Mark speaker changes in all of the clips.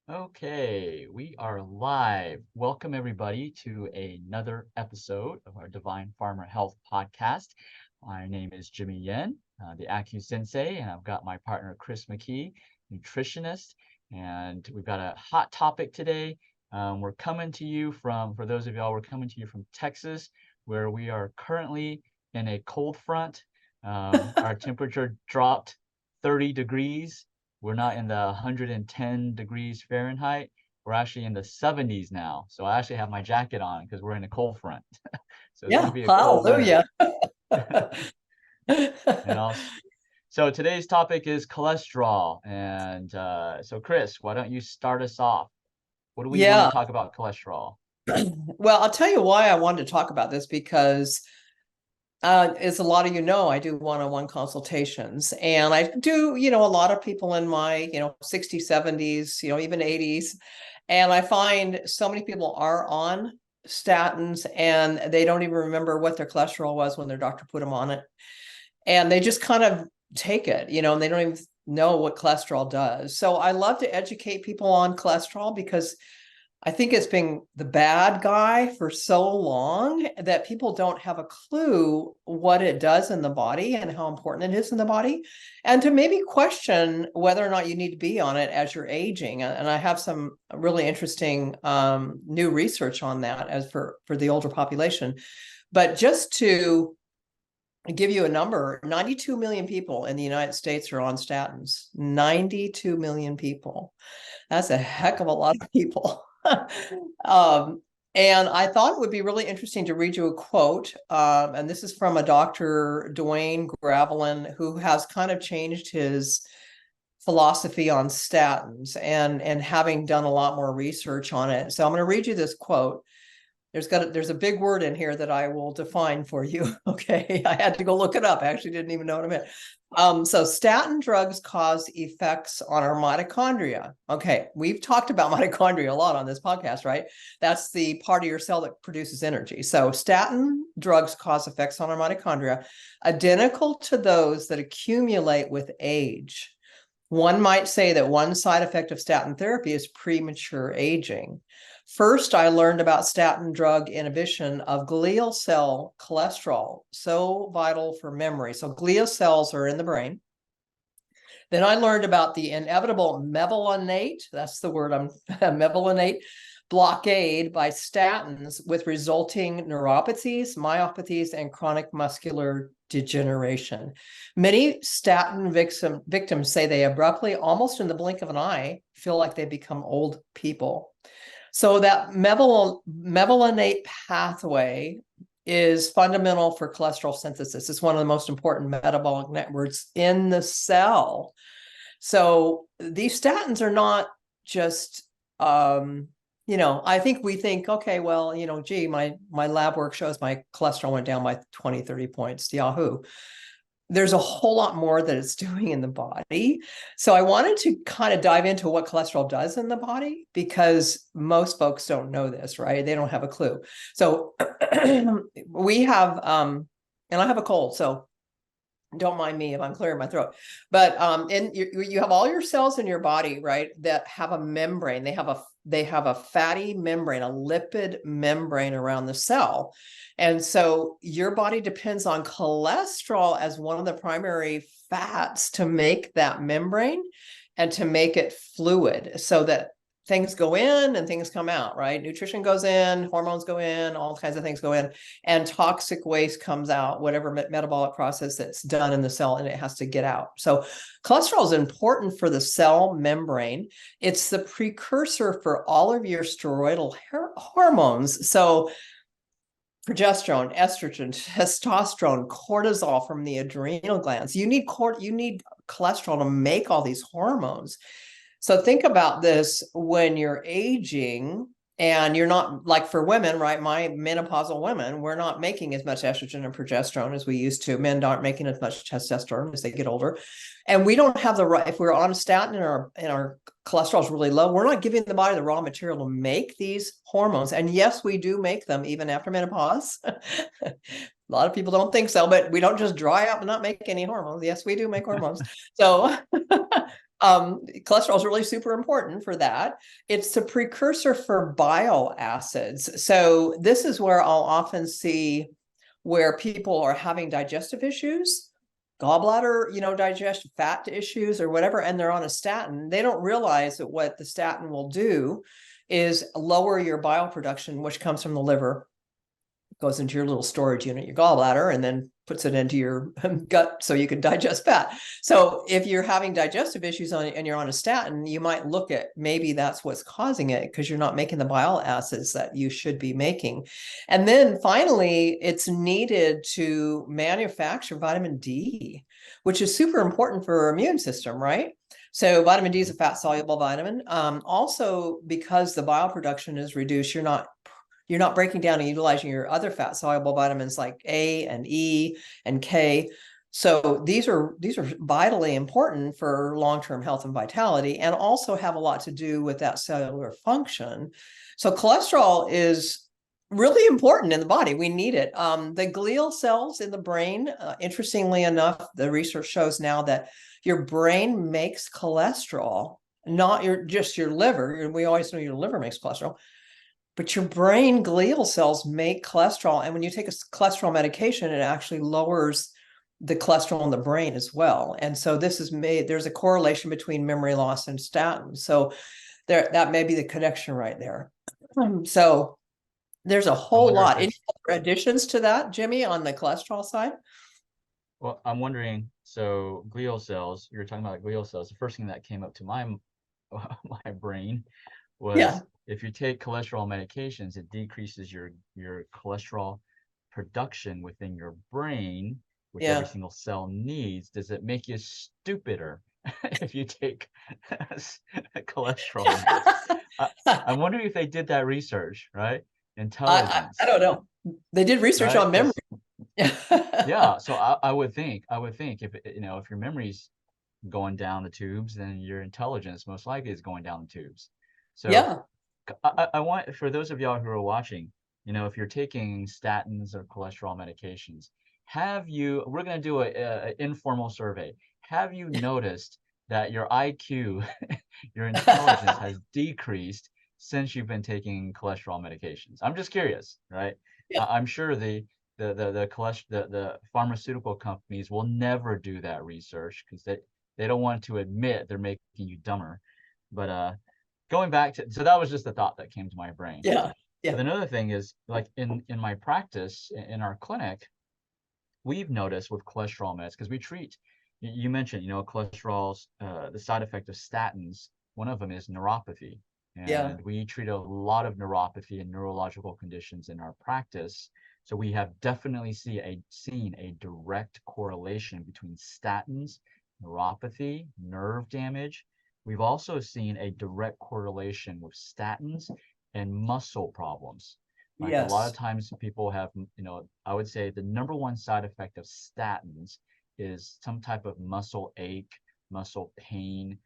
Speaker 1: Okay, we are live. Welcome everybody to another episode of our Divine Farmer Health podcast. My name is Jimmy Yen, the Acu Sensei, and I've got my partner Chris McKee, nutritionist, and we've got a hot topic today. We're coming to you for those of y'all, we're coming to you from Texas, where we are currently in a cold front. Our temperature dropped 30 degrees. We're not in the 110 degrees Fahrenheit. We're actually in the 70s now. So I actually have my jacket on because we're in a cold front. So it's going to
Speaker 2: Yeah,
Speaker 1: be a cold winter.
Speaker 2: hallelujah.
Speaker 1: And also, so today's topic is cholesterol. And so Chris, why don't you start us off? What do we want to
Speaker 2: Yeah.
Speaker 1: talk about cholesterol?
Speaker 2: Well, I'll tell you why I wanted to talk about this because, as a lot of you know, I do one-on-one consultations, and I do, a lot of people in my, 60s, 70s, even 80s. And I find so many people are on statins and they don't even remember what their cholesterol was when their doctor put them on it. And they just kind of take it, and they don't even know what cholesterol does. So I love to educate people on cholesterol because I think it's been the bad guy for so long that people don't have a clue what it does in the body and how important it is in the body, and to maybe question whether or not you need to be on it as you're aging. And I have some really interesting new research on that as for the older population. But just to give you a number, 92 million people in the United States are on statins. 92 million people. That's a heck of a lot of people. um, and I thought it would be really interesting to read you a quote. And this is from a Dr. Dwayne Gravelin, who has kind of changed his philosophy on statins and having done a lot more research on it. So I'm going to read you this quote. There's a big word in here that I will define for you. Okay, I had to go look it up. I actually didn't even know what it meant. So statin drugs cause effects on our mitochondria. Okay, we've talked about mitochondria a lot on this podcast, right? That's the part of your cell that produces energy. So statin drugs cause effects on our mitochondria, identical to those that accumulate with age. One might say that one side effect of statin therapy is premature aging. First, I learned about statin drug inhibition of glial cell cholesterol, so vital for memory. So glial cells are in the brain. Then I learned about the inevitable mevalonate, that's the word, mevalonate blockade by statins with resulting neuropathies, myopathies, and chronic muscular degeneration. Many statin victims say they abruptly, almost in the blink of an eye, feel like they become old people. So that mevalonate pathway is fundamental for cholesterol synthesis. It's one of the most important metabolic networks in the cell. So these statins are not just, I think we think, okay, well, gee, my lab work shows my cholesterol went down by 20, 30 points, Yahoo. There's a whole lot more that it's doing in the body. So I wanted to kind of dive into what cholesterol does in the body because most folks don't know this, right? They don't have a clue. So we have, and I have a cold, so don't mind me if I'm clearing my throat. But and you have all your cells in your body, right, that have a membrane. They have a fatty membrane, a lipid membrane around the cell. And so your body depends on cholesterol as one of the primary fats to make that membrane and to make it fluid so that things go in and things come out, right? Nutrition goes in, hormones go in, all kinds of things go in, and toxic waste comes out, whatever metabolic process that's done in the cell, and it has to get out. So cholesterol is important for the cell membrane. It's the precursor for all of your steroidal hormones. So progesterone, estrogen, testosterone, cortisol from the adrenal glands. You need cholesterol to make all these hormones. So think about this when you're aging and you're not, like for women, right? My menopausal women, we're not making as much estrogen and progesterone as we used to. Men aren't making as much testosterone as they get older. And we don't have the right, if we're on a statin and our cholesterol is really low, we're not giving the body the raw material to make these hormones. And yes, we do make them even after menopause. A lot of people don't think so, but we don't just dry up and not make any hormones. Yes, we do make hormones. So Cholesterol is really super important for that. It's the precursor for bile acids. So this is where I'll often see where people are having digestive issues, gallbladder, digestion, fat issues or whatever, and they're on a statin. They don't realize that what the statin will do is lower your bile production, which comes from the liver, goes into your little storage unit, your gallbladder, and then puts it into your gut so you can digest fat. So if you're having digestive issues and you're on a statin, you might look at maybe that's what's causing it because you're not making the bile acids that you should be making. And then finally, it's needed to manufacture vitamin D, which is super important for our immune system, right? So vitamin D is a fat soluble vitamin. Also, because the bile production is reduced, you're not breaking down and utilizing your other fat soluble vitamins like A and E and K. So these are vitally important for long-term health and vitality, and also have a lot to do with that cellular function. So cholesterol is really important in the body. We need it. The glial cells in the brain, interestingly enough, the research shows now that your brain makes cholesterol, not just your liver. We always know your liver makes cholesterol, but your brain glial cells make cholesterol. And when you take a cholesterol medication, it actually lowers the cholesterol in the brain as well. And so there's a correlation between memory loss and statins. So that may be the connection right there. So there's a whole lot. Any other additions to that, Jimmy, on the cholesterol side?
Speaker 1: Well, I'm wondering, so glial cells, you were talking about glial cells. The first thing that came up to my brain was if you take cholesterol medications, it decreases your cholesterol production within your brain, which every single cell needs. Does it make you stupider if you take cholesterol? I'm wondering if they did that research, right? Intelligence.
Speaker 2: I don't know. They did research
Speaker 1: right?
Speaker 2: on memory.
Speaker 1: Yeah, so I would think if if your memory's going down the tubes, then your intelligence most likely is going down the tubes. So I want, for those of y'all who are watching, if you're taking statins or cholesterol medications, we're going to do an informal survey. Have you noticed that your IQ, your intelligence has decreased since you've been taking cholesterol medications? I'm just curious, right? I'm sure the pharmaceutical companies will never do that research because they don't want to admit they're making you dumber. But going back to, so that was just the thought that came to my brain.
Speaker 2: Yeah.
Speaker 1: But another thing is, like in my practice in our clinic, we've noticed with cholesterol meds, because we treat, you mentioned, cholesterol's the side effect of statins. One of them is neuropathy, and we treat a lot of neuropathy and neurological conditions in our practice. So we have definitely seen a direct correlation between statins, neuropathy, nerve damage. We've also seen a direct correlation with statins and muscle problems. Like a lot of times people have, I would say the number one side effect of statins is some type of muscle ache, muscle pain,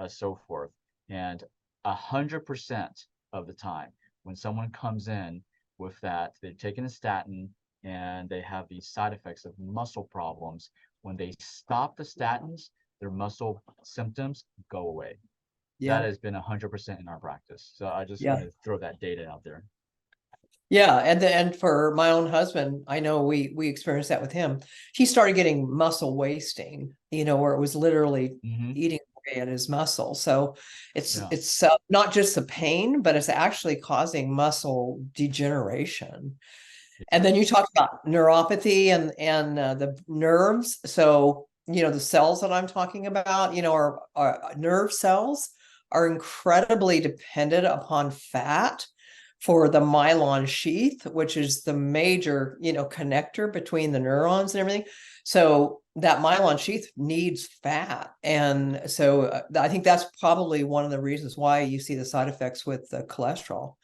Speaker 1: so forth. And 100% of the time when someone comes in with that, they've taken a statin and they have these side effects of muscle problems. When they stop the statins, their muscle symptoms go away. That has been 100% in our practice. So I just wanted to throw that data out there.
Speaker 2: Yeah, and for my own husband, I know we experienced that with him. He started getting muscle wasting, where it was literally eating away at his muscle. So it's not just the pain, but it's actually causing muscle degeneration. And then you talked about neuropathy and the nerves. So the cells that I'm talking about, our nerve cells are incredibly dependent upon fat for the myelin sheath, which is the major, connector between the neurons and everything. So that myelin sheath needs fat. And so I think that's probably one of the reasons why you see the side effects with the cholesterol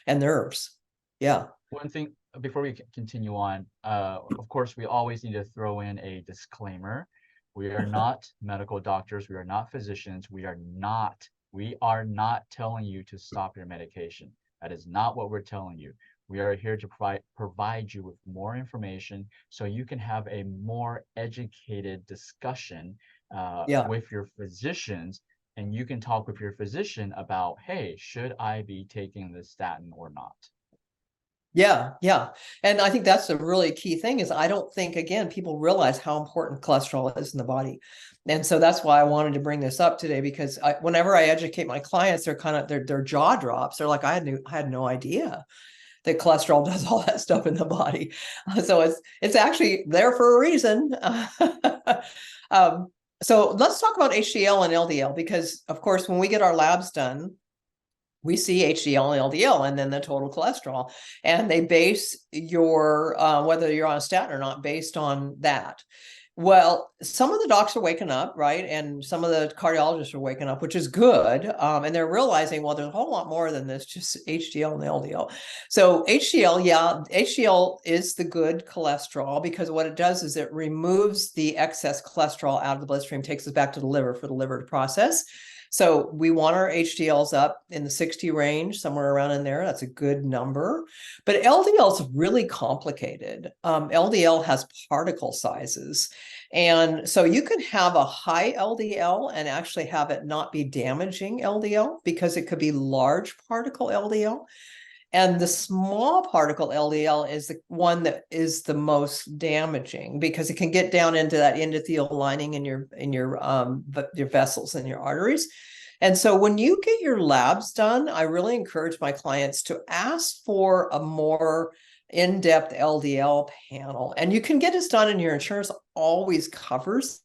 Speaker 2: and nerves. Yeah.
Speaker 1: One thing before we continue on, of course, we always need to throw in a disclaimer. We are not medical doctors. We are not physicians. We are not telling you to stop your medication. That is not what we're telling you. We are here to provide you with more information so you can have a more educated discussion with your physicians and you can talk with your physician about, hey, should I be taking this statin or not?
Speaker 2: Yeah, yeah. And I think that's a really key thing is I don't think, again, people realize how important cholesterol is in the body. And so that's why I wanted to bring this up today, because whenever I educate my clients, they're kind of their jaw drops. They're like, I had no idea that cholesterol does all that stuff in the body. So it's actually there for a reason. um, so let's talk about HDL and LDL, because of course, when we get our labs done, we see HDL and LDL and then the total cholesterol, and they base your whether you're on a statin or not based on that. Well, some of the docs are waking up, right? And some of the cardiologists are waking up, which is good. And they're realizing, well, there's a whole lot more than this, just HDL and LDL. So HDL, yeah, HDL is the good cholesterol, because what it does is it removes the excess cholesterol out of the bloodstream, takes us back to the liver for the liver to process. So we want our HDLs up in the 60 range, somewhere around in there. That's a good number. But LDL is really complicated. LDL has particle sizes. And so you can have a high LDL and actually have it not be damaging LDL, because it could be large particle LDL. And the small particle LDL is the one that is the most damaging, because it can get down into that endothelial lining in your vessels and your arteries. And so when you get your labs done, I really encourage my clients to ask for a more in-depth LDL panel. And you can get this done, and your insurance always covers.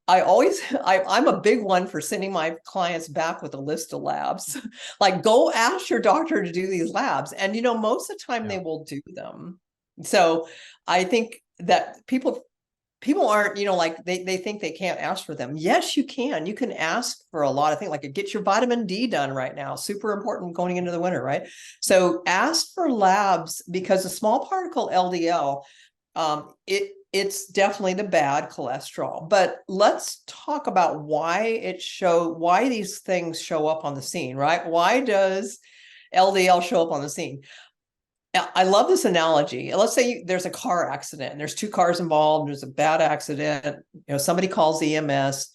Speaker 2: I'm a big one for sending my clients back with a list of labs. Like, go ask your doctor to do these labs. And, most of the time they will do them. So I think that people aren't, like they think they can't ask for them. Yes, you can. You can ask for a lot of things, like get your vitamin D done right now. Super important going into the winter, right? So ask for labs, because the small particle LDL, it's definitely the bad cholesterol. But let's talk about why these things show up on the scene, right? Why does LDL show up on the scene? I love this analogy. Let's say there's a car accident and there's two cars involved. There's a bad accident. Somebody calls EMS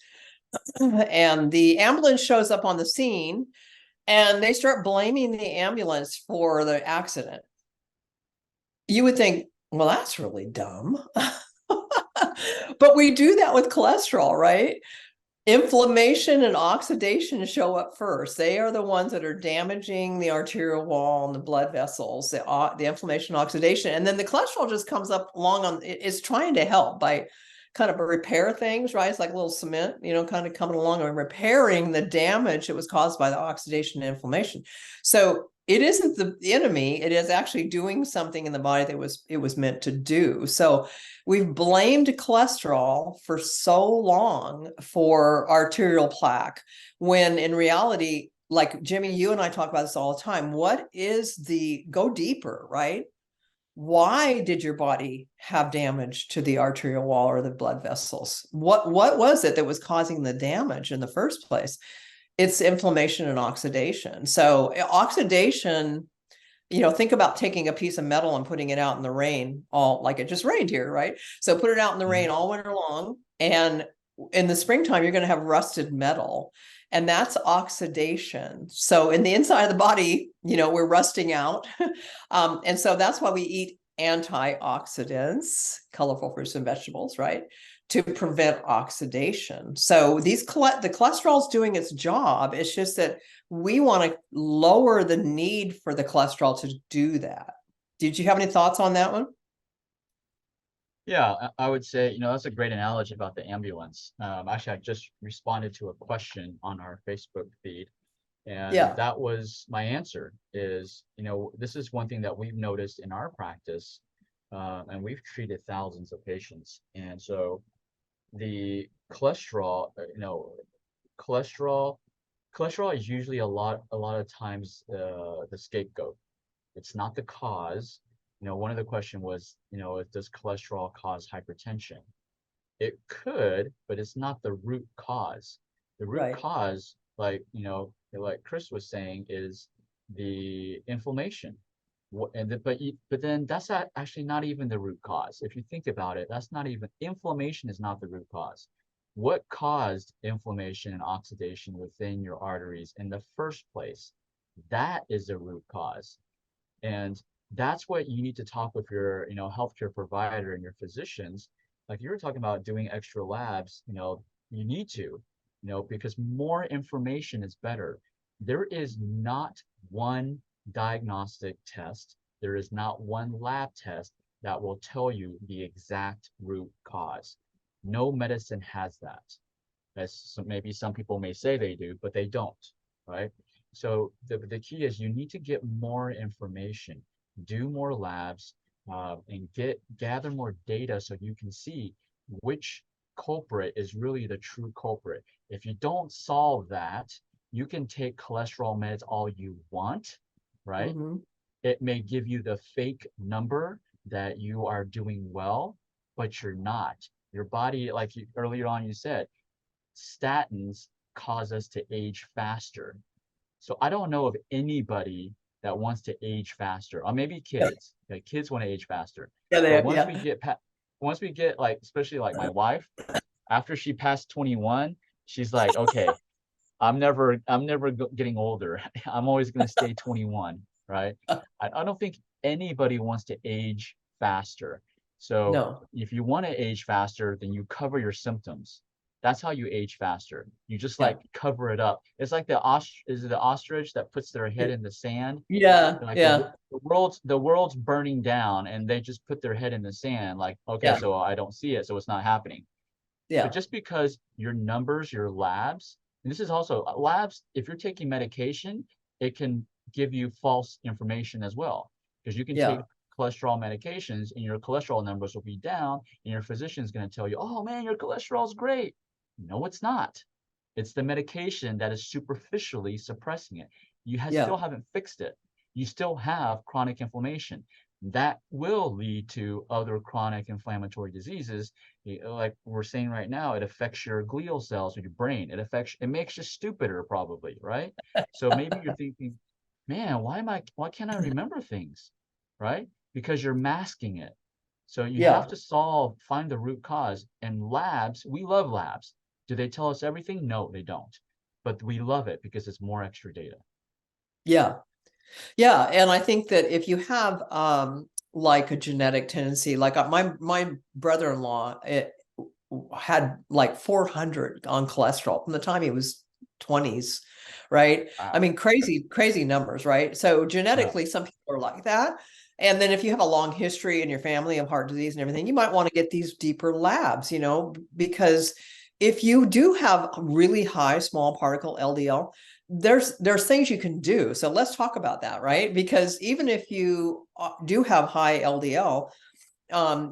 Speaker 2: and the ambulance shows up on the scene, and they start blaming the ambulance for the accident. You would think, well, that's really dumb. But we do that with cholesterol, right? Inflammation and oxidation show up first. They are the ones that are damaging the arterial wall and the blood vessels, the inflammation, oxidation. And then the cholesterol just comes up along it's trying to help by kind of repair things, right? It's like a little cement, kind of coming along and repairing the damage that was caused by the oxidation and inflammation. So it isn't the enemy. It is actually doing something in the body that it was meant to do. So we've blamed cholesterol for so long for arterial plaque, when in reality, like Jimmy, you and I talk about this all the time. Go deeper, right? Why did your body have damage to the arterial wall or the blood vessels? What was it that was causing the damage in the first place? It's inflammation and oxidation. So oxidation, think about taking a piece of metal and putting it out in the rain, like it just rained here, right? So put it out in the rain all winter long, and in the springtime, you're going to have rusted metal, and that's oxidation. So in the inside of the body, we're rusting out. And so that's why we eat antioxidants, colorful fruits and vegetables, right? To prevent oxidation. So the cholesterol is doing its job. It's just that we want to lower the need for the cholesterol to do that. Did you have any thoughts on that one?
Speaker 1: Yeah, I would say, that's a great analogy about the ambulance. Actually, I just responded to a question on our Facebook feed, and
Speaker 2: Yeah.
Speaker 1: that was my answer is, this is one thing that we've noticed in our practice, and we've treated thousands of patients. And so the cholesterol, cholesterol is usually a lot of times the scapegoat. It's not the cause. One of the question was, does cholesterol cause hypertension? It could, but it's not the root cause. The root
Speaker 2: Right.
Speaker 1: cause, like Chris was saying, is the inflammation. But then that's actually not even the root cause. If you think about it, that's not even inflammation is not the root cause. what caused inflammation and oxidation within your arteries in the first place. That is the root cause. And that's what you need to talk with your, healthcare provider and your physicians. Like you were talking about doing extra labs, you need to, because more information is better. There is not one diagnostic test. There is not one lab test that will tell you the exact root cause. No medicine has that. As maybe some people may say they do, but they don't, right? So the key is you need to get more information, do more labs, and gather more data so you can see which culprit is really the true culprit. If you don't solve that, you can take cholesterol meds all you want, right?
Speaker 2: Hmm.
Speaker 1: It may give you the fake number that you are doing well, but you're not. Your body, like earlier on you said, statins cause us to age faster. So I don't know of anybody that wants to age faster, or maybe
Speaker 2: Yeah.
Speaker 1: kids. Okay, kids want to age faster.
Speaker 2: Yeah,
Speaker 1: But
Speaker 2: yeah.
Speaker 1: once we get like, especially like my wife, after she passed 21, she's like, okay, I'm never getting older. I'm always going to stay 21, right? I don't think anybody wants to age faster. So
Speaker 2: No.
Speaker 1: if you want to age faster, then you cover your symptoms. That's how you age faster. You just
Speaker 2: Yeah.
Speaker 1: like cover it up. It's like is it the ostrich that puts their head in the sand?
Speaker 2: Yeah.
Speaker 1: Like
Speaker 2: Yeah.
Speaker 1: the world's burning down and they just put their head in the sand like, okay,
Speaker 2: Yeah.
Speaker 1: so I don't see it, so it's not happening. But
Speaker 2: Yeah.
Speaker 1: just because your numbers, your labs, and this is also labs, if you're taking medication, it can give you false information as well. Because you can
Speaker 2: Yeah.
Speaker 1: take cholesterol medications and your cholesterol numbers will be down, and your physician is going to tell you, oh man, your cholesterol is great. No, it's not. It's the medication that is superficially suppressing it.
Speaker 2: Yeah.
Speaker 1: still haven't fixed it. You still have chronic inflammation. That will lead to other chronic inflammatory diseases. Like we're saying right now, it affects your glial cells of your brain. It makes you stupider probably, right? So maybe you're thinking, man, why can't I remember things? Right? Because you're masking it. So you have
Speaker 2: Yeah.
Speaker 1: to find the root cause. And labs, we love labs. Do they tell us everything? No, they don't. But we love it because it's more extra data.
Speaker 2: Yeah. Yeah. And I think that if you have like a genetic tendency, like my brother-in-law, it had like 400 on cholesterol from the time he was 20s, right? I
Speaker 1: Wow.
Speaker 2: mean, crazy numbers, right? So
Speaker 1: Yeah.
Speaker 2: genetically, some people are like that. And then if you have a long history in your family of heart disease and everything, you might want to get these deeper labs, because if you do have really high small particle LDL, there's things you can do. So let's talk about that, right? Because even if you do have high LDL,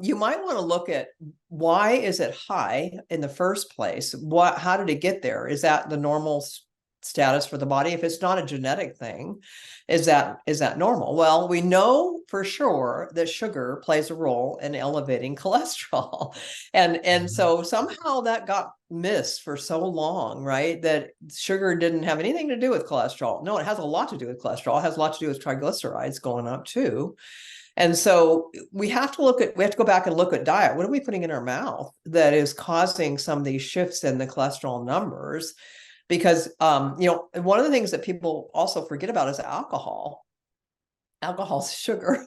Speaker 2: you might want to look at why is it high in the first place? How did it get there? Is that the normal status for the body? If it's not a genetic thing, is that normal? Well, we know for sure that sugar plays a role in elevating cholesterol. And
Speaker 1: Mhm.
Speaker 2: so somehow that got missed for so long, right? That sugar didn't have anything to do with cholesterol. No, it has a lot to do with cholesterol. It has a lot to do with triglycerides going up too. And so we have to go back and look at diet. What are we putting in our mouth that is causing some of these shifts in the cholesterol numbers? Because one of the things that people also forget about is alcohol. Alcohol's sugar.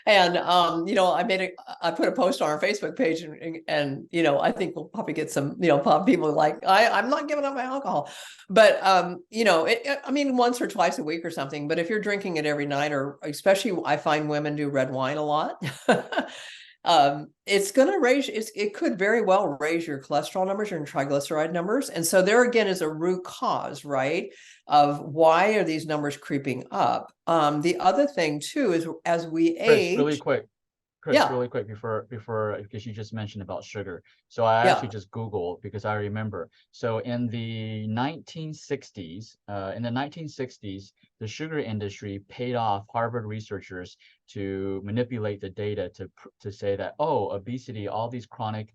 Speaker 2: And I put a post on our Facebook page, and I think we'll probably get some people like, I'm not giving up my alcohol. But I mean, once or twice a week or something. But if you're drinking it every night, or especially I find women do red wine a lot, it's going to it could very well raise your cholesterol numbers, your triglyceride numbers. And so there again is a root cause, right, of why are these numbers creeping up. The other thing too is as we
Speaker 1: Chris, really
Speaker 2: age.
Speaker 1: quick. Chris,
Speaker 2: Yeah.
Speaker 1: really quick before because you just mentioned about sugar. So I actually
Speaker 2: Yeah.
Speaker 1: just Googled because I remember. So in the 1960s, the sugar industry paid off Harvard researchers to manipulate the data to say that, oh, obesity, all these chronic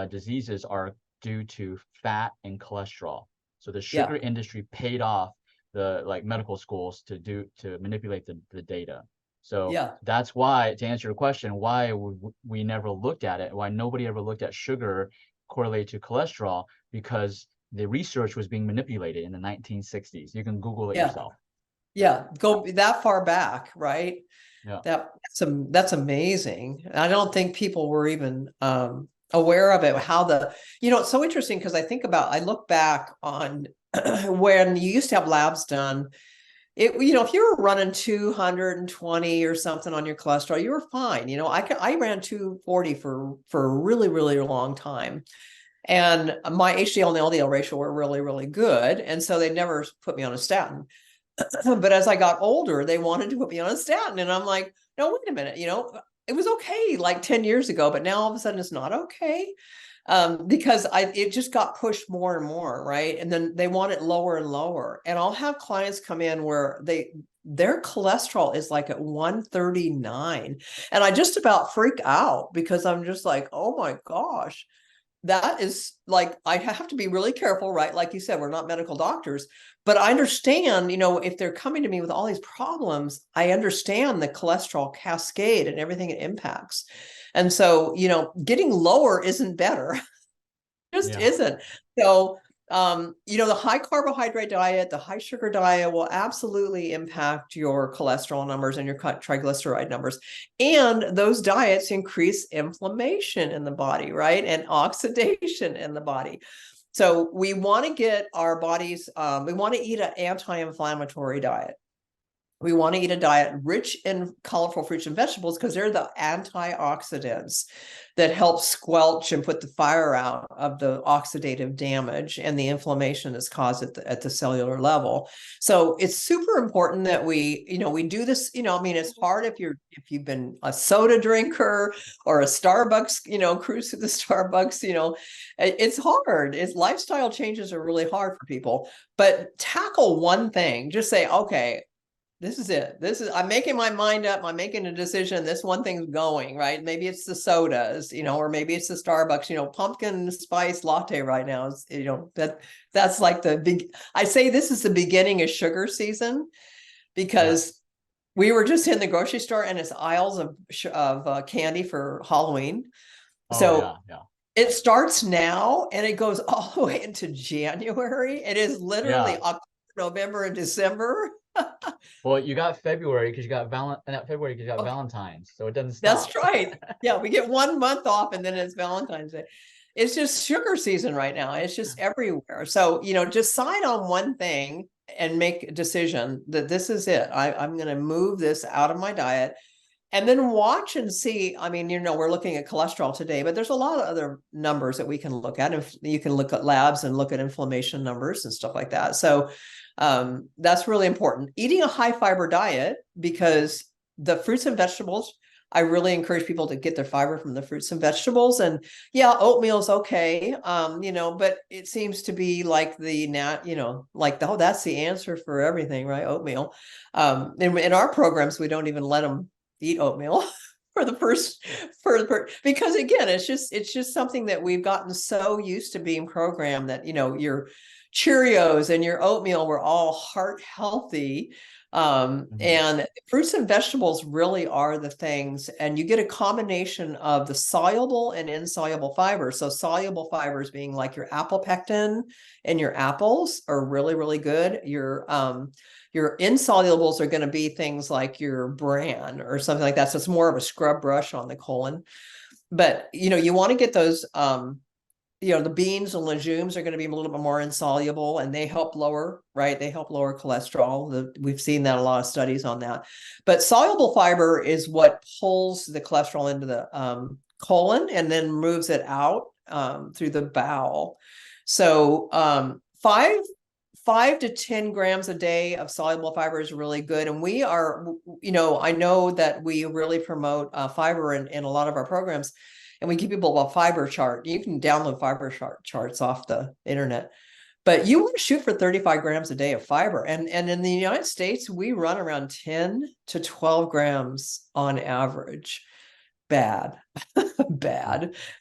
Speaker 1: diseases are due to fat and cholesterol. So the
Speaker 2: Yeah.
Speaker 1: sugar industry paid off the like medical schools to manipulate the data. So
Speaker 2: Yeah.
Speaker 1: that's why, to answer your question, why we never looked at it, why nobody ever looked at sugar correlated to cholesterol because the research was being manipulated in the 1960s. You can Google it
Speaker 2: Yeah.
Speaker 1: yourself.
Speaker 2: Yeah. Go that far back, right?
Speaker 1: Yeah.
Speaker 2: That's amazing. I don't think people were even aware of it. How it's so interesting because I look back on when you used to have labs done. If you were running 220 or something on your cholesterol, you were fine. I ran 240 for a really, really long time. And my HDL and LDL ratio were really, really good. And so they never put me on a statin. But as I got older, they wanted to put me on a statin. And I'm like, no, wait a minute. It was okay like 10 years ago, but now all of a sudden it's not okay. Because it just got pushed more and more, right? And then they want it lower and lower. And I'll have clients come in where their cholesterol is like at 139. And I just about freak out because I'm just like, oh my gosh. That is like, I have to be really careful, right? Like you said, we're not medical doctors, but I understand, if they're coming to me with all these problems, I understand the cholesterol cascade and everything it impacts. And so, getting lower isn't better. Just
Speaker 1: Yeah.
Speaker 2: isn't. So, the high carbohydrate diet, the high sugar diet will absolutely impact your cholesterol numbers and your triglyceride numbers. And those diets increase inflammation in the body, right? And oxidation in the body. So we want to get our bodies, we want to eat an anti-inflammatory diet. We want to eat a diet rich in colorful fruits and vegetables because they're the antioxidants that help squelch and put the fire out of the oxidative damage and the inflammation that's caused at the cellular level. So it's super important that we do this. It's hard if you've been a soda drinker or a Starbucks, cruise to the Starbucks. It's hard. Lifestyle changes are really hard for people, but tackle one thing. Just say, okay, this is it. I'm making my mind up. I'm making a decision. This one thing's going, right? Maybe it's the sodas, or maybe it's the Starbucks, pumpkin spice latte right now is, that's like the big, I say this is the beginning of sugar season because we were just in the grocery store and it's aisles of candy for Halloween. So it starts now and it goes all the way into January. It is literally October, November, and December.
Speaker 1: Well, you got February because you got Valentine's, so it doesn't stop.
Speaker 2: That's right. Yeah, we get 1 month off and then it's Valentine's Day. It's just sugar season right now. It's just everywhere. So, decide on one thing and make a decision that this is it. I'm going to move this out of my diet and then watch and see. We're looking at cholesterol today, but there's a lot of other numbers that we can look at. If you can look at labs and look at inflammation numbers and stuff like that. So that's really important. Eating a high fiber diet, because the fruits and vegetables, I really encourage people to get their fiber from the fruits and vegetables. And yeah, oatmeal is okay. But it seems to be like that's the answer for everything, right? Oatmeal. In our programs, we don't even let them eat oatmeal because again, it's just something that we've gotten so used to being programmed that, your Cheerios and your oatmeal were all heart healthy. And fruits and vegetables really are the things, and you get a combination of the soluble and insoluble fibers. So soluble fibers being like your apple pectin and your apples are really, really good. Your insolubles are going to be things like your bran or something like that. So it's more of a scrub brush on the colon. But, you want to get those, the beans and legumes are going to be a little bit more insoluble and they help lower, right? They help lower cholesterol. We've seen that, a lot of studies on that. But soluble fiber is what pulls the cholesterol into the colon and then moves it out through the bowel. So 5 to 10 grams a day of soluble fiber is really good. And we are, I know that we really promote fiber in a lot of our programs. And we give people a fiber chart. You can download fiber charts off the internet. But you want to shoot for 35 grams a day of fiber. And in the United States, we run around 10 to 12 grams on average. Bad.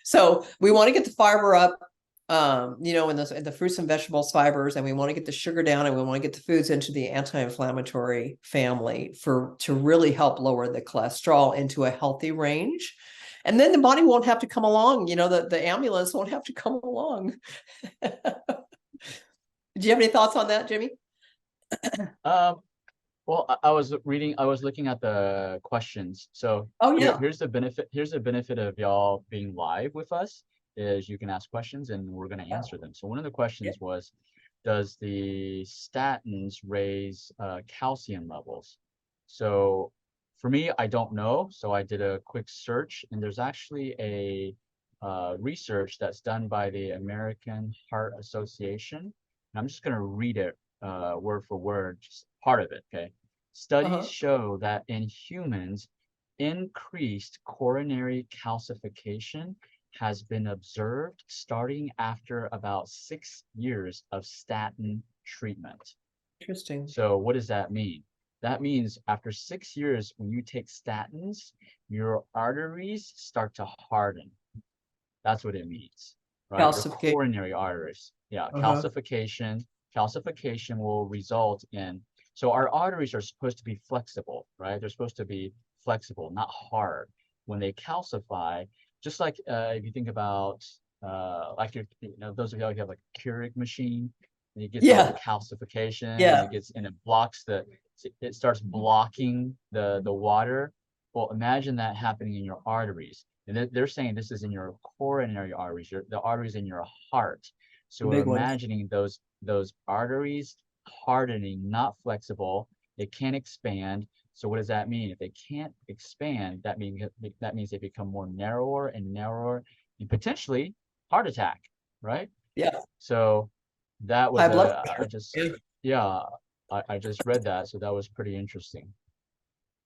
Speaker 2: So we want to get the fiber up, in the fruits and vegetables fibers, and we want to get the sugar down, and we want to get the foods into the anti-inflammatory family to really help lower the cholesterol into a healthy range. And then the body won't have to come along, the ambulance won't have to come along. Do you have any thoughts on that, Jimmy?
Speaker 1: Um, well, I was looking at the questions. So
Speaker 2: Oh yeah.
Speaker 1: here's the benefit of y'all being live with us is you can ask questions and we're going to answer them. So one of the
Speaker 2: Yeah.
Speaker 1: questions was, does the statins raise calcium levels? So for me, I don't know. So I did a quick search, and there's actually a research that's done by the American Heart Association. And I'm just going to read it word for word, just part of it, okay? Studies
Speaker 2: Uh-huh.
Speaker 1: show that in humans, increased coronary calcification has been observed starting after about 6 years of statin treatment.
Speaker 2: Interesting.
Speaker 1: So what does that mean? That means after 6 years, when you take statins, your arteries start to harden. That's what it means, right? Your
Speaker 2: Calcification.
Speaker 1: coronary arteries. Yeah,
Speaker 2: Uh-huh.
Speaker 1: calcification. Calcification will result in, so our arteries are supposed to be flexible, right? They're supposed to be flexible, not hard. When they calcify, just like if you think about like those of you who have like a Keurig machine, and it gets all the
Speaker 2: Yeah.
Speaker 1: calcification and
Speaker 2: Yeah.
Speaker 1: it blocks it starts blocking the water. Well, imagine that happening in your arteries. And they're saying this is in your coronary arteries, the arteries in your heart.
Speaker 2: The
Speaker 1: So
Speaker 2: big one.
Speaker 1: imagining those arteries hardening, not flexible, they can't expand. So what does that mean? If they can't expand, that means they become more narrower and narrower, and potentially heart attack, right?
Speaker 2: Yeah.
Speaker 1: So that was
Speaker 2: High blood
Speaker 1: a I
Speaker 2: pressure.
Speaker 1: just
Speaker 2: Yeah.
Speaker 1: yeah, I just read that, so that was pretty interesting.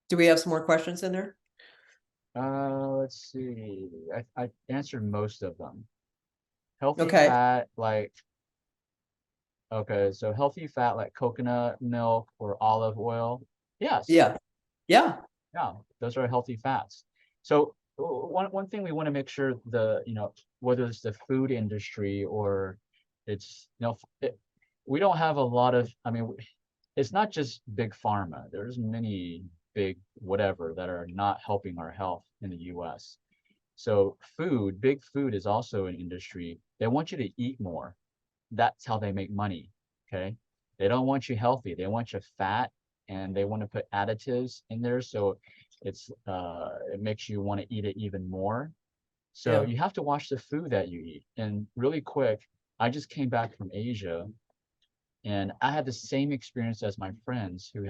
Speaker 2: Do we have some more questions in there?
Speaker 1: Let's see. I answered most of them. Healthy
Speaker 2: Okay.
Speaker 1: fat, like, okay, so healthy fat like coconut milk or olive oil. Yes,
Speaker 2: Yeah. Yeah.
Speaker 1: yeah, those are healthy fats. So one thing we want to make sure whether it's the food industry or it's, we don't have a lot of, I mean, it's not just big pharma. There's many big whatever that are not helping our health in the US. So big food is also an industry. They want you to eat more. That's how they make money. Okay. They don't want you healthy. They want you fat, and they want to put additives in there. So it makes you want to eat it even more. So
Speaker 2: Yeah.
Speaker 1: you have to watch the food that you eat. And really quick, I just came back from Asia, and I had the same experience as my friends who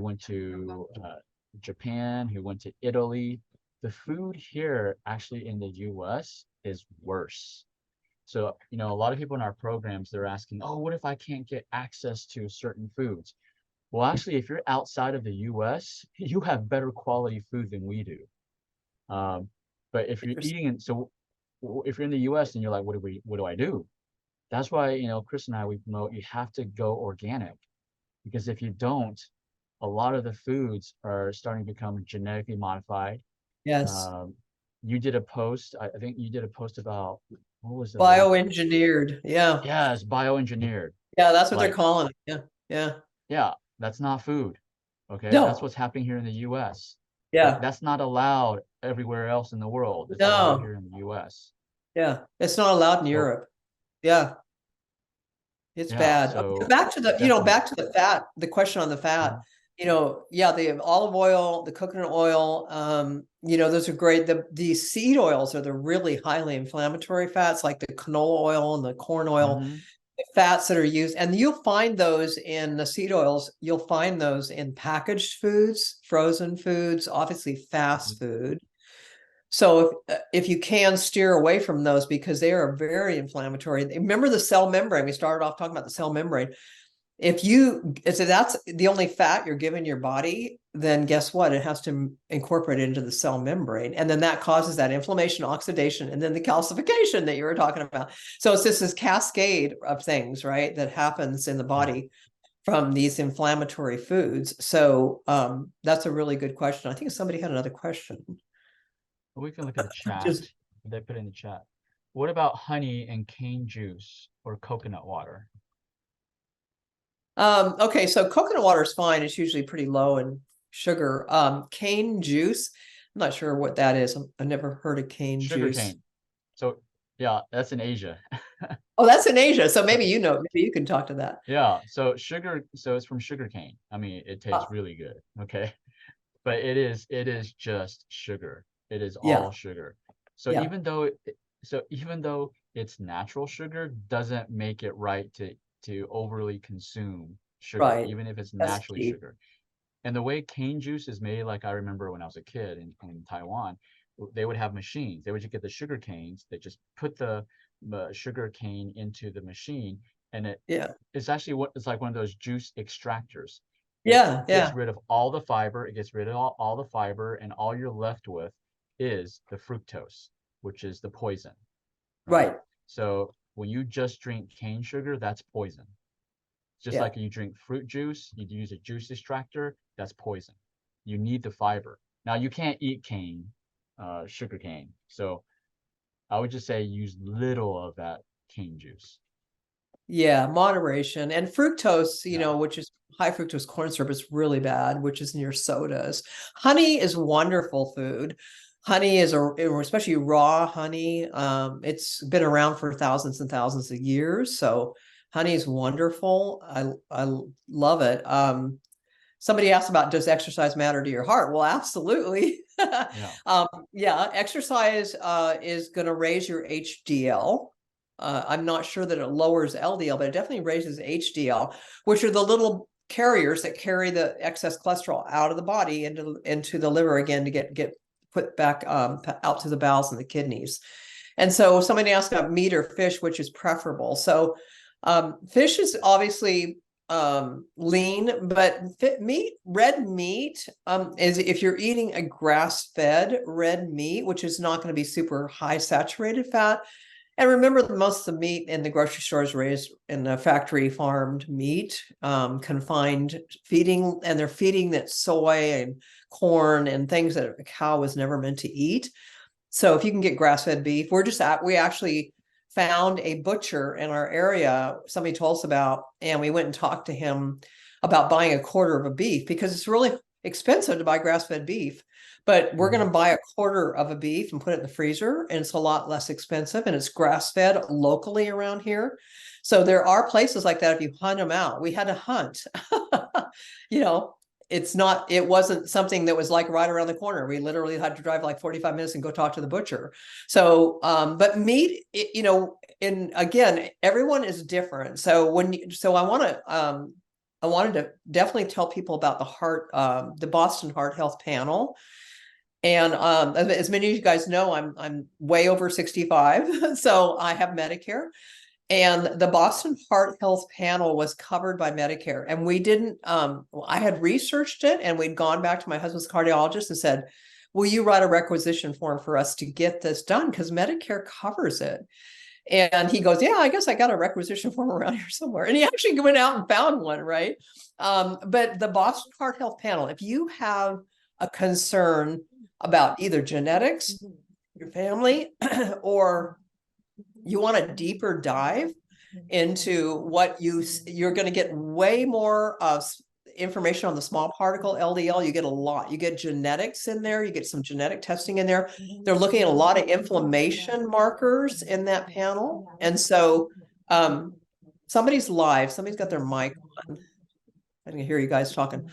Speaker 1: went to Japan, who went to Italy. The food here actually in the US is worse. So, a lot of people in our programs, they're asking, oh, what if I can't get access to certain foods? Well, actually, if you're outside of the US, you have better quality food than we do. Um, but if you're
Speaker 2: Interesting.
Speaker 1: eating if you're in the US and you're like, what do I do? That's why, Chris and I, we promote you have to go organic, because if you don't, a lot of the foods are starting to become genetically modified.
Speaker 2: Yes.
Speaker 1: Um, you did a post, I think you did a post about, what was the label?
Speaker 2: Bioengineered. Yeah.
Speaker 1: Yeah, it's bioengineered.
Speaker 2: Yeah. That's what they're
Speaker 1: Like,
Speaker 2: calling it. Yeah. Yeah.
Speaker 1: yeah, that's not food. Okay, that's
Speaker 2: No.
Speaker 1: what's happening here in the US. But
Speaker 2: Yeah.
Speaker 1: that's not allowed everywhere else in the world. It's allowed
Speaker 2: No.
Speaker 1: here in the US.
Speaker 2: Yeah. It's not allowed in
Speaker 1: So,
Speaker 2: Europe. Yeah. It's
Speaker 1: yeah,
Speaker 2: bad. Okay,
Speaker 1: so
Speaker 2: back to the,
Speaker 1: definitely.
Speaker 2: back to the fat, the question on the fat.
Speaker 1: Mhm,
Speaker 2: Yeah, the olive oil, the coconut oil, those are great. The seed oils are the really highly inflammatory fats, like the canola oil and the corn oil,
Speaker 1: mhm,
Speaker 2: fats that are used. And you'll find those in the seed oils, you'll find those in packaged foods, frozen foods, obviously
Speaker 1: mhm,
Speaker 2: fast food. So if you can steer away from those because they are very inflammatory. Remember the cell membrane. We started off talking about the cell membrane. If that's the only fat you're giving your body, then guess what? It has to incorporate it into the cell membrane. And then that causes that inflammation, oxidation, and then the calcification that you were talking about. So it's just this cascade of things, right, that happens in the
Speaker 1: yeah.
Speaker 2: body from these inflammatory foods. So that's a really good question. I think somebody had another question.
Speaker 1: We can look at the chat.
Speaker 2: Just
Speaker 1: They put in the chat. What about honey and cane juice or coconut water?
Speaker 2: Okay, so coconut water is fine. It's usually pretty low in sugar. Cane juice, I'm not sure what that is. I've never heard of cane
Speaker 1: Sugar
Speaker 2: juice.
Speaker 1: cane. So yeah, that's in Asia.
Speaker 2: Oh, that's in Asia. So maybe maybe you can talk to that.
Speaker 1: Yeah, so it's from sugar cane. I mean, it tastes
Speaker 2: Uh,
Speaker 1: really good, okay? But it is just sugar. It is all
Speaker 2: yeah,
Speaker 1: sugar. So
Speaker 2: yeah,
Speaker 1: even though it's natural sugar, doesn't make it right to overly consume sugar,
Speaker 2: right.
Speaker 1: even if it's
Speaker 2: That's
Speaker 1: naturally
Speaker 2: key.
Speaker 1: sugar. And the way cane juice is made, like I remember when I was a kid in Taiwan, they would have machines. They would just get the sugar canes. They just put the sugar cane into the machine, and
Speaker 2: Yeah,
Speaker 1: it's actually what it's like one of those juice extractors. It
Speaker 2: yeah,
Speaker 1: gets
Speaker 2: yeah.
Speaker 1: rid of all the fiber. It gets rid of all the fiber, and all you're left with is the fructose, which is the poison, right?
Speaker 2: Right.
Speaker 1: So when you just drink cane sugar, that's poison. Just
Speaker 2: Yeah.
Speaker 1: like you drink fruit juice, you use a juice extractor, that's poison. You need the fiber. Now you can't eat sugar cane. So I would just say use little of that cane juice.
Speaker 2: Yeah, moderation and fructose,
Speaker 1: Yeah.
Speaker 2: which is high fructose corn syrup is really bad, which is in your sodas. Honey is wonderful food. Honey is especially raw honey. It's been around for thousands and thousands of years. So honey is wonderful. I love it. Somebody asked about, does exercise matter to your heart? Well, absolutely.
Speaker 1: Yeah.
Speaker 2: Yeah, exercise is going to raise your HDL. I'm not sure that it lowers LDL, but it definitely raises HDL, which are the little carriers that carry the excess cholesterol out of the body into the liver again to get put back out to the bowels and the kidneys. And so somebody asked about meat or fish, which is preferable. So fish is obviously lean, but red meat is if you're eating a grass-fed red meat, which is not going to be super high saturated fat. And remember that most of the meat in the grocery store is raised in the factory farmed meat, confined feeding, and they're feeding that soy and corn and things that a cow was never meant to eat. So if you can get grass-fed beef, we actually found a butcher in our area, somebody told us about, and we went and talked to him about buying a quarter of a beef because it's really expensive to buy grass-fed beef. But we're going
Speaker 1: Mhm.
Speaker 2: to buy a quarter of a beef and put it in the freezer, and it's a lot less expensive, and it's grass-fed locally around here. So there are places like that if you hunt them out. We had to hunt. you know, it wasn't something that was like right around the corner. We literally had to drive like 45 minutes and go talk to the butcher. So but meat, and again, everyone is different. So I wanted to definitely tell people about the Boston Heart Health Panel. And as many of you guys know, I'm way over 65, so I have Medicare. And the Boston Heart Health Panel was covered by Medicare. And we didn't, I had researched it, and we'd gone back to my husband's cardiologist and said, will you write a requisition form for us to get this done? Because Medicare covers it. And he goes, yeah, I guess I got a requisition form around here somewhere. And he actually went out and found one, right? But the Boston Heart Health Panel, if you have a concern about either genetics, your family, or you want a deeper dive into what you're going to get way more information on the small particle LDL. You get a lot. You get genetics in there. You get some genetic testing in there. They're looking at a lot of inflammation markers in that panel. And so somebody's got their mic on. I can hear you guys talking.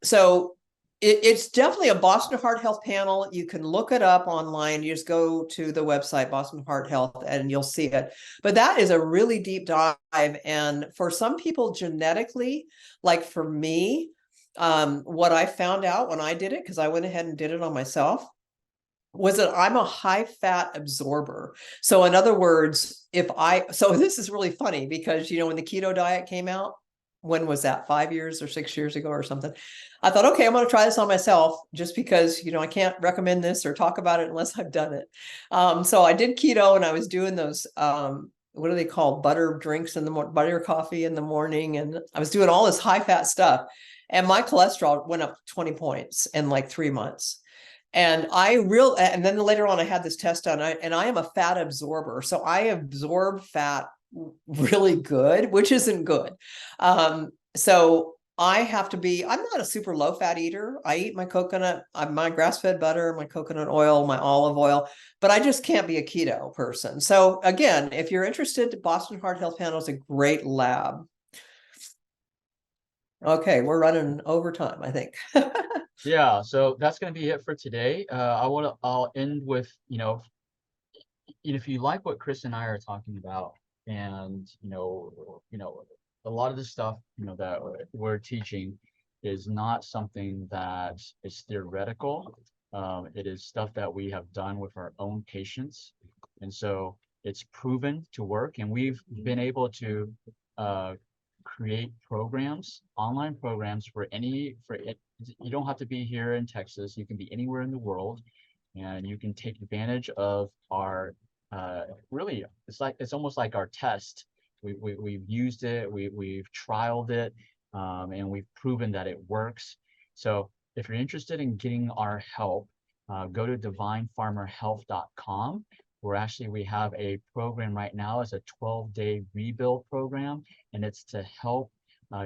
Speaker 2: So it's definitely a Boston Heart Health Panel. You can look it up online. You just go to the website, Boston Heart Health, and you'll see it. But that is a really deep dive. And for some people genetically, like for me, what I found out when I did it, because I went ahead and did it on myself, was that I'm a high fat absorber. So in other words, so this is really funny because, when the keto diet came out, when was that, 5 years or 6 years ago or something? I thought, okay, I'm going to try this on myself just because, I can't recommend this or talk about it unless I've done it. So I did keto, and I was doing those, what are they called? Butter drinks in the morning, butter coffee in the morning. And I was doing all this high fat stuff. And my cholesterol went up 20 points in like 3 months. And then later on, I had this test done, and I am a fat absorber. So I absorb fat really good, which isn't good. So I have to be, I'm not a super low fat eater. I eat my coconut, my grass fed butter, my coconut oil, my olive oil, but I just can't be a keto person. So again, if you're interested, Boston Heart Health Panel is a great lab. Okay, we're running over time, I think.
Speaker 1: Yeah, so that's going to be it for today. I'll end with, if you like what Chris and I are talking about, and a lot of the stuff that we're teaching is not something that is theoretical. It is stuff that we have done with our own patients, and so it's proven to work. And we've been able to uh, create programs, online programs you don't have to be here in Texas. You can be anywhere in the world, and you can take advantage of our really, it's almost like our test. We've used it, we've trialed it, and we've proven that it works. So if you're interested in getting our help, go to divinefarmerhealth.com, where actually we have a program right now. It's a 12-day rebuild program, and it's to help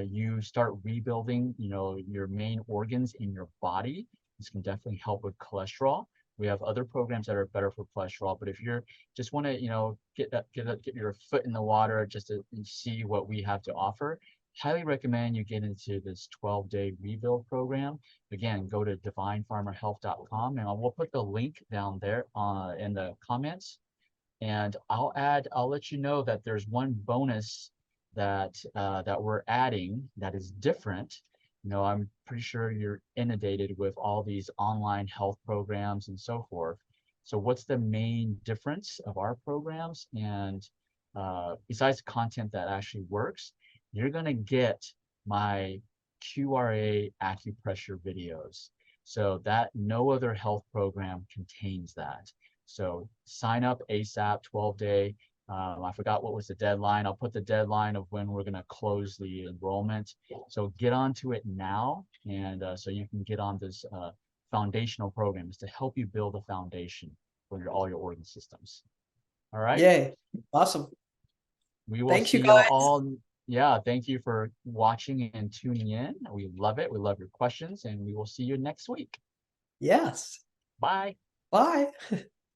Speaker 1: you start rebuilding, your main organs in your body. This can definitely help with cholesterol. We have other programs that are better for cholesterol, but if you're just want to, get your foot in the water just to see what we have to offer, highly recommend you get into this 12-day rebuild program. Again, go to divinefarmerhealth.com, and we'll put the link down there in the comments. And I'll let you know that there's one bonus that we're adding that is different. I'm pretty sure you're inundated with all these online health programs and so forth. So what's the main difference of our programs? And besides content that actually works, you're gonna get my QRA acupressure videos. So that no other health program contains that. So sign up ASAP, 12-day. I forgot what was the deadline. I'll put the deadline of when we're going to close the enrollment. So get onto it now, and so you can get on this foundational program. Is to help you build a foundation for all your organ systems. All right.
Speaker 2: Yay. Awesome.
Speaker 1: We will
Speaker 2: Thank you
Speaker 1: see you
Speaker 2: guys.
Speaker 1: all. Yeah, thank you for watching and tuning in. We love it. We love your questions, and we will see you next week.
Speaker 2: Yes.
Speaker 1: Bye.
Speaker 2: Bye.